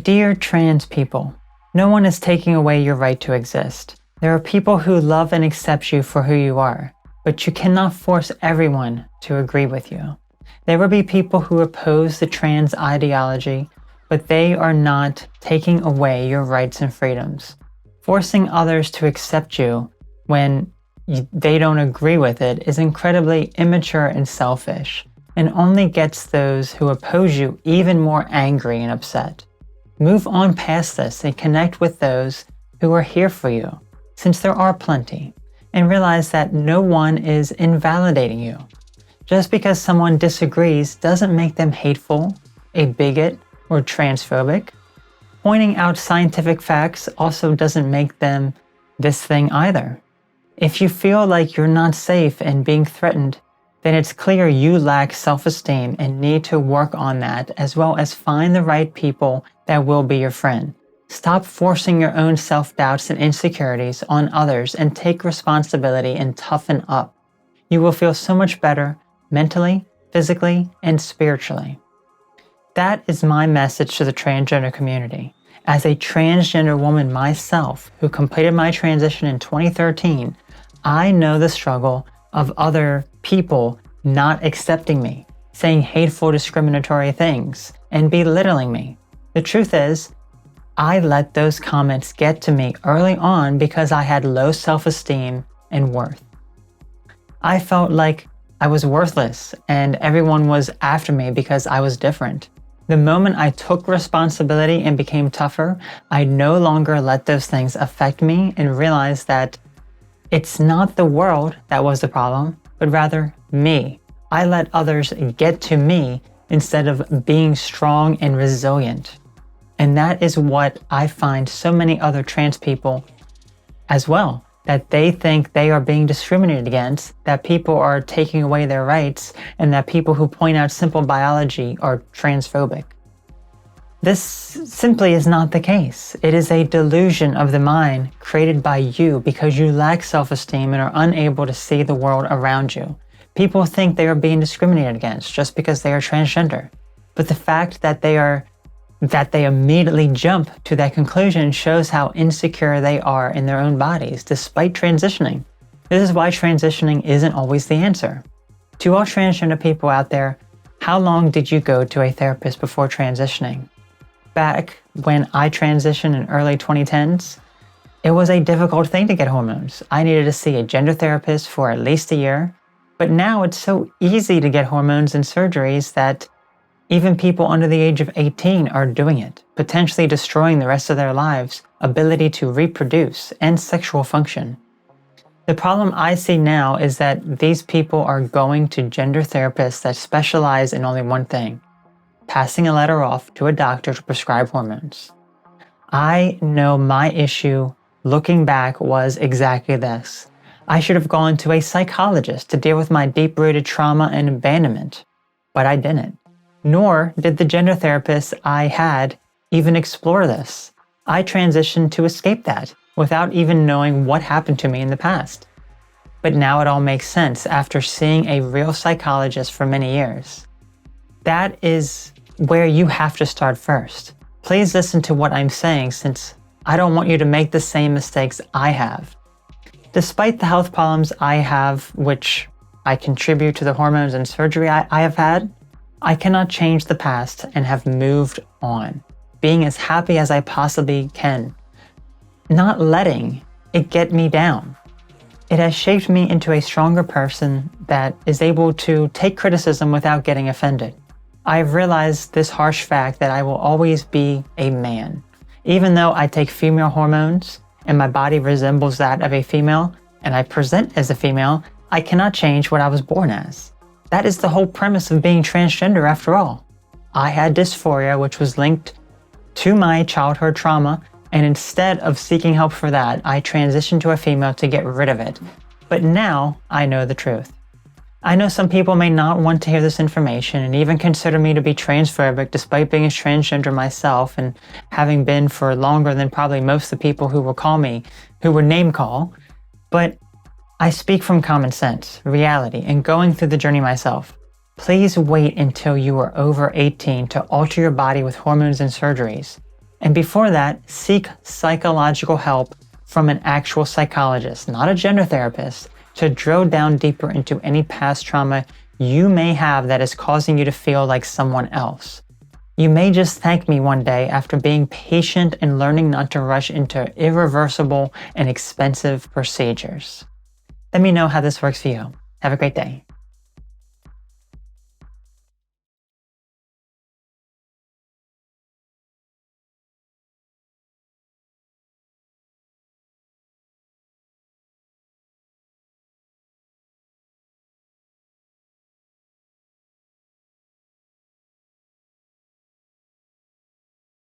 Dear trans people, no one is taking away your right to exist. There are people who love and accept you for who you are, but you cannot force everyone to agree with you. There will be people who oppose the trans ideology, but they are not taking away your rights and freedoms. Forcing others to accept you when they don't agree with it is incredibly immature and selfish, and only gets those who oppose you even more angry and upset. Move on past this and connect with those who are here for you, since there are plenty, and realize that no one is invalidating you. Just because someone disagrees doesn't make them hateful, a bigot, or transphobic. Pointing out scientific facts also doesn't make them this thing either. If you feel like you're not safe and being threatened, then it's clear you lack self-esteem and need to work on that, as well as find the right people that will be your friend. Stop forcing your own self-doubts and insecurities on others and take responsibility and toughen up. You will feel so much better mentally, physically, and spiritually. That is my message to the transgender community. As a transgender woman myself who completed my transition in 2013, I know the struggle of other people not accepting me, saying hateful, discriminatory things, and belittling me. The truth is, I let those comments get to me early on because I had low self-esteem and worth. I felt like I was worthless and everyone was after me because I was different. The moment I took responsibility and became tougher, I no longer let those things affect me and realized that it's not the world that was the problem, but rather me. I let others get to me instead of being strong and resilient. And that is what I find so many other trans people as well, that they think they are being discriminated against, that people are taking away their rights, and that people who point out simple biology are transphobic. This simply is not the case. It is a delusion of the mind created by you because you lack self-esteem and are unable to see the world around you. People think they are being discriminated against just because they are transgender. But the fact that they immediately jump to that conclusion shows how insecure they are in their own bodies despite transitioning. This is why transitioning isn't always the answer. To all transgender people out there, how long did you go to a therapist before transitioning? Back when I transitioned in early 2010s, it was a difficult thing to get hormones. I needed to see a gender therapist for at least a year, but now it's so easy to get hormones and surgeries that even people under the age of 18 are doing it, potentially destroying the rest of their lives' ability to reproduce and sexual function. The problem I see now is that these people are going to gender therapists that specialize in only one thing: passing a letter off to a doctor to prescribe hormones. I know my issue looking back was exactly this. I should have gone to a psychologist to deal with my deep-rooted trauma and abandonment, but I didn't. Nor did the gender therapist I had even explore this. I transitioned to escape that without even knowing what happened to me in the past. But now it all makes sense after seeing a real psychologist for many years. That is where you have to start first. Please listen to what I'm saying, since I don't want you to make the same mistakes I have. Despite the health problems I have, which I contribute to the hormones and surgery I have had, I cannot change the past and have moved on, being as happy as I possibly can, not letting it get me down. It has shaped me into a stronger person that is able to take criticism without getting offended. I've realized this harsh fact that I will always be a man. Even though I take female hormones and my body resembles that of a female and I present as a female, I cannot change what I was born as. That is the whole premise of being transgender after all. I had dysphoria, which was linked to my childhood trauma, and instead of seeking help for that, I transitioned to a female to get rid of it. But now I know the truth. I know some people may not want to hear this information and even consider me to be transphobic despite being a transgender myself and having been for longer than probably most of the people who would name call. But I speak from common sense, reality, and going through the journey myself. Please wait until you are over 18 to alter your body with hormones and surgeries. And before that, seek psychological help from an actual psychologist, not a gender therapist, to drill down deeper into any past trauma you may have that is causing you to feel like someone else. You may just thank me one day after being patient and learning not to rush into irreversible and expensive procedures. Let me know how this works for you. Have a great day.